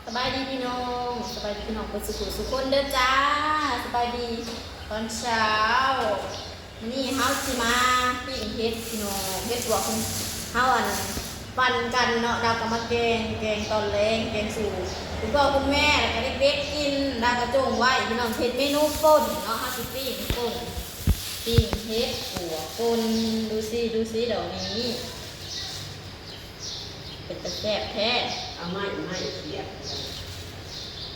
สบายดีพี่น้องสบายดีพี่น้องคนสุขคนเด้อจ้าสบายดีตอนเช้านี่เฮาสิมาปิ้งเฮ็ดพี่น้องเฮ็ดบวกเฮาปั่นกันเนาะดาวกับมาแกงตอนแรงแกงสู่คุณพ่อคุณแม่แล้วก็เด็กๆกินดาวกระจงไว้พี่น้องเฮ็ดเมนูป่นเนาะเฮาสิปิ้งป่นปิ้งเฮ็ดบวกป่นดูสิเดี๋ยวนี้เป็นตะแซ่บแท้เอาไม่เสียบ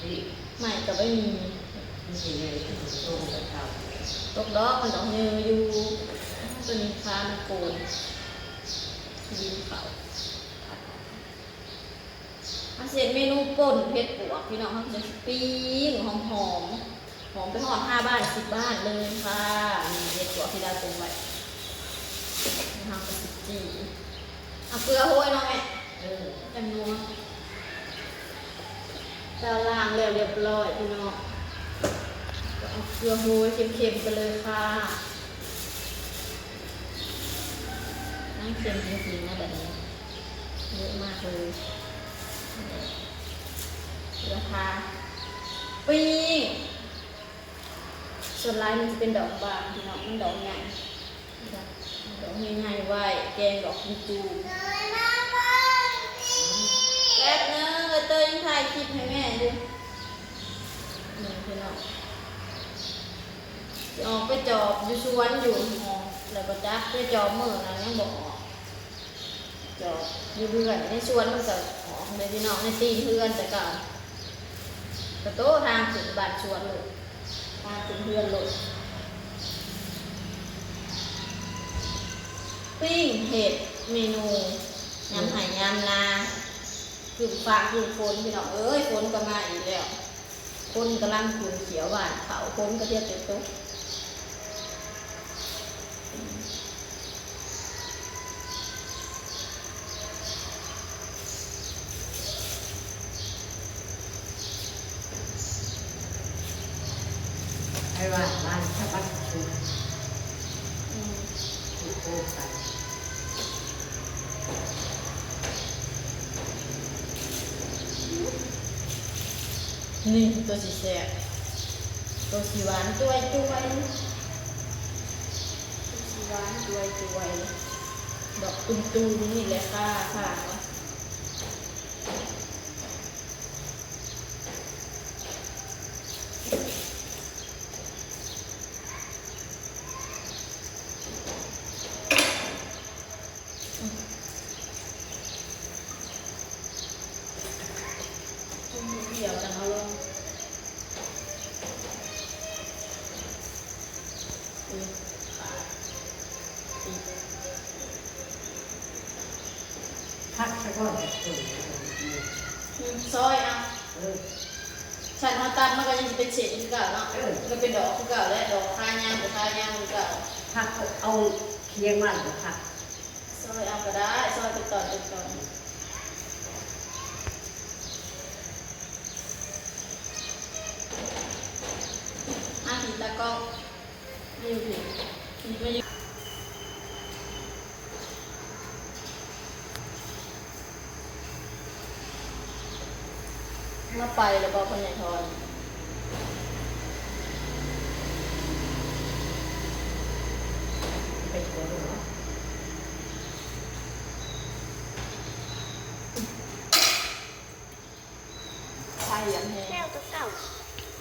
นี่ไม่ก็ไม่มีนี่เลยตรงกระเทาตกดอกมันดอกเนื้ออยู่ตัวนี้ค้ามันโกนดินเขาอาเสร็จเมนูป่นเผ็ดปวกพี่น้องเขาจะปิ้งหอมไปหอด5 บ้าน10 บ้านเลยค่ะมีเผ็ดปวกที่ดาวตรงไว้ทำกับจีเอาเกลือโห้ยน้องแม่จำนวนตาล่างแล้วเรียบร้อยพี่น้องเอาเกลือโห้ยเค็มๆกันเลยค่ะน้ำเค็มจริงๆนะแบบนี้เยอะมากเลยราคาปิ้งส่วนลายมันจะเป็นดอกบานพี่น้องมันดอกใหญ่ดอกใหญ่ๆไว้แกงดอกจูแป๊บนึงเตยยังถ่ายคลิปให้แม่อยู่นี่พี่น้องออกไปจอบอยู่สวนอยู่หอแล้วก็จักไปจอบมือนะยังบอกจอบอยู่เพื่อนในสวนมันก็ออกในพี่น้องในตีเพื่อนแต่ก็กระโต้ทางถึงบ้านสวนเลยทางถึงเพื่อนเลยปิ้งเห็ดเมนูยำไห่ยำนาคือฝากคือฝนพี่น้องเอ้ยฝนก็มาอีกแล้วฝนกำลังขุ่นเขียวหวานเขาฝนก็เทียบเต็มโต๊ะไอ้ว่าบ้านชาวบ้านชุมโอ้กันนี่ตัวสีแสบตัวสีหวานตัวสีหวานตัวดอกตุ้มนี่แหละค่ะเดี๋ยวจะเอาลงพักสักก่อนซอยเอาฉันมาตัดมันก็ยังจะเป็นเศษคือเก่าเนาะก็เป็นดอกคือเก่าและดอกคายางคือเก่าพักเอาเคียงมันกับพักซอยเอาก็ได้ซอยเป็นตอนหินตะกองไม่อยู่ไม่อยู่มาไปแล้วบอกคนใหญ่ทอนไปโกนเนาะใช่ยังไง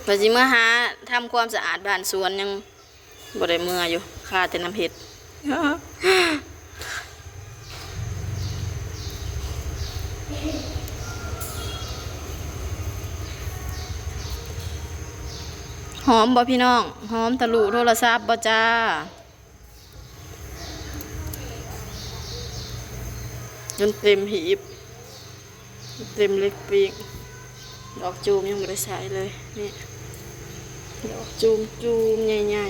ว่าสิเมื่อหาทำความสะอาดบ้านสวนยังบ่ได้เมื่ออยู่ค่าแต่น้ำเห็ดหอมบ่พี่น้องหอมทะลุโทรศัพท์บ่จ้าจนเต็มหีบเต็มเล็กปีกดอกจูมยังไม่ได้ใส่เลยนี่ดอกจูมใหญ่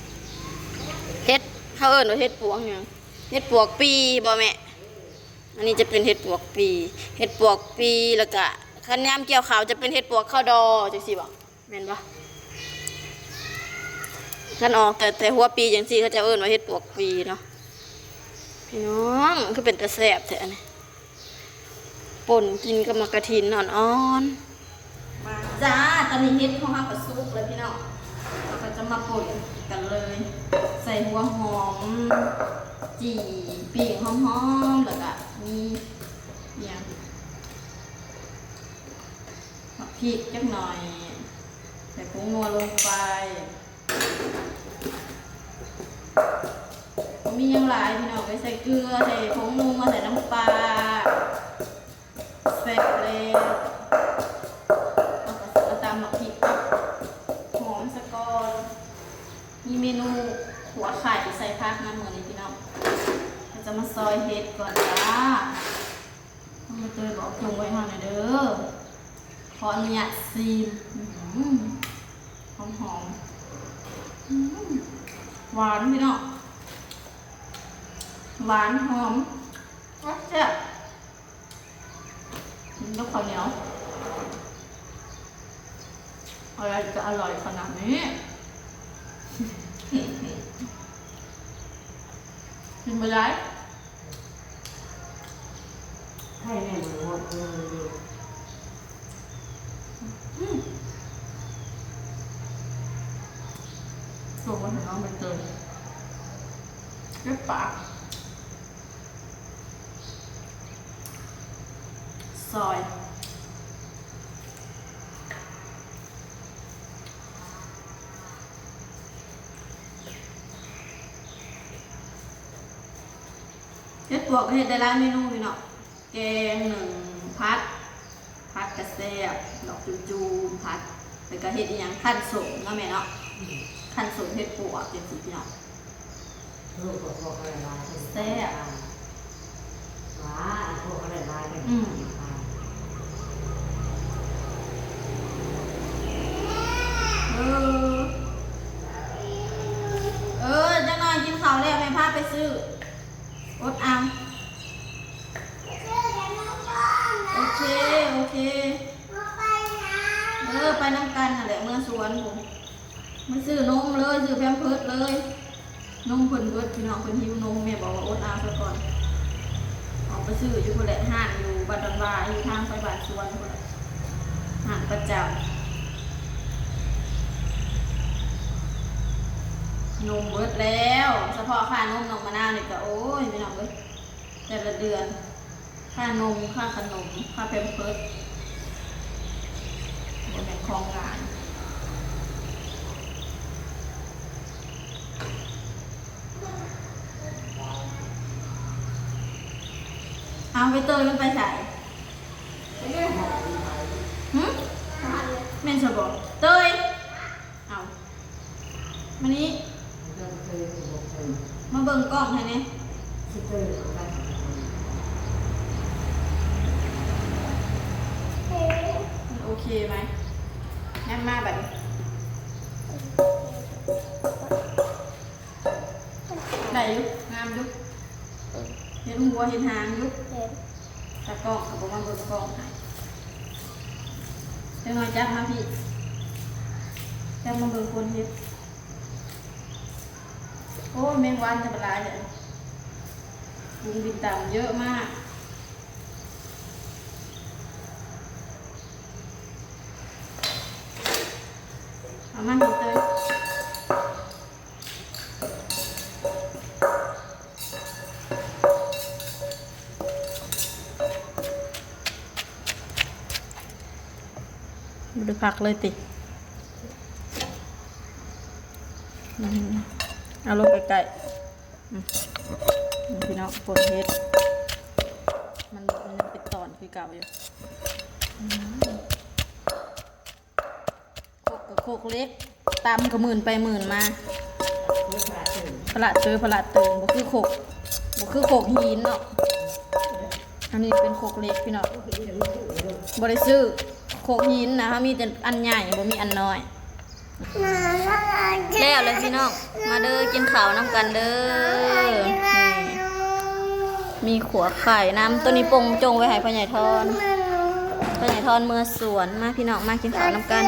ๆเฮ็ดเขาเอิ้นว่าเฮ็ดปวกหยังเฮ็ดปวกปีบ่แม่อันนี้จะเป็นเฮ็ดปวกปีเฮ็ดปวกปีแล้วก็คันยามเกี่ยวข้าวจะเป็นเฮ็ดปวกข้าวดอจังซี่บ่แม่นบ่คันออกแต่หัวปีจังซี่เขาจะเอิ้นว่าเฮ็ดปวกปีเนาะพี่น้องคือเป็นตะแซ่บแท้อันนี้ป ป่นกินกับมะกระถินอ่อนๆมาจ้าตอนนี้เฮ็ดของเราก็สุกเลยพี่น้องเราก็จะมาป่นกันเลย ใส่หัวหอมจี่ปีกหอมๆแล้วก็มีอย่างผักพริกจักหน่อยใส่ผงนัวลงไปมีอย่างหลายพี่น้องไปใส่เกลือใส่ผงนัวใส่น้ำปลาเสร็จแล้วเอาตามผักพริกหอมสะกอนมีเมนูหัวไข่ใส่ผักน้ำเหมือนนี้พี่น้องเราจะมาซอยเห็ดก่อนจ้าต้องมาเตยบอกจงไว้ห้องหน่อยเด้อขออนุญาตซีมหอมหอมหวานพี่น้องหวานหอมแซ่บมันก็ข้าวเหนียวอะไรจะอร่อยขนาดนี้กินไปได้ ให้แม่หมดเลย ส่งมาถึงน้องใบเตยเก็บปากซอยเฮ็ดปวกก็เฮ็ดได้หลายเมนูพี่เนาะแกงหนึ่งพัดกระแซ่บดอกจูพัดแล้วก็เฮ็ดอีหยังขั้นสูงเนาะแม่เนาะขั้นสูงเฮ็ดปวกจังซี่พี่เนาะ ลูกบอกอะไรมา แซ่บ ว้าพวกอะไรมาเป็น จังหน่อยกินข้าวแล้วแม่พาไปซื้ออดเอาโอเคไปน้ำกันน่ะแหละเมื่อสวนผมมาซื้อนมเลยซื้อแพมเพิร์สเลยนมเพิ่นเบิดพี่น้องเพิ่นหิวนมแม่บอกว่าอดเอาซะก่อนออกไปซื้ออยู่คนแหละห้างอยู่บ้านดอนวาอยู่ทางไปบ้านสวนคนแหละห้างประจำนมเบิดแล้วเฉพาะค่านมน้องมะนาวนี่ก็โอ้ยพี่น้องเว้ยแต่ละเดือนค่านมค่าขนมค่าแพมเพิร์สเป็นแม่ของงานเอาไปเตยมันไปใส่เมนสบอกเตยเอามานี้มาเบิ่งกล้องให้เนี่ยโอเคไหมงั้นมาแบบได้ยุงามยุเห็นหัวเห็นหางยุตะกล้องเขาบอกว่าเบิ่งกล้องให้เดี๋ยวหน่อยจับมาพี่จับมาเบิ่งคนเห็ดโอ้แมงวันจะเป็นลายเลยยุงบินต่ำเยอะมากเอามันเตยดูผักเลยติเอาลงไปไก่พี่น้องปนเฮ็ดมันยังเป็นตอนคือเก่าอยู่โคกเล็กตำก็หมื่นไปหมื่นมาพละเตยบ่คือโคกหินเนาะอันนี้เป็นโคกเล็กพี่น้องบ่ได้ซื้อโคกหินนะคะมีแต่อันใหญ่บ่มีอันน้อยแล้วเลยพี่น้องมาเด้อกินข้าวน้ำกันเด้อมีขัวไข่น้ำตัวนี้ปงจงไว้ให้พ่อใหญ่ทอนเมื่อสวนมาพี่น้องมากินข้าวน้ำกัน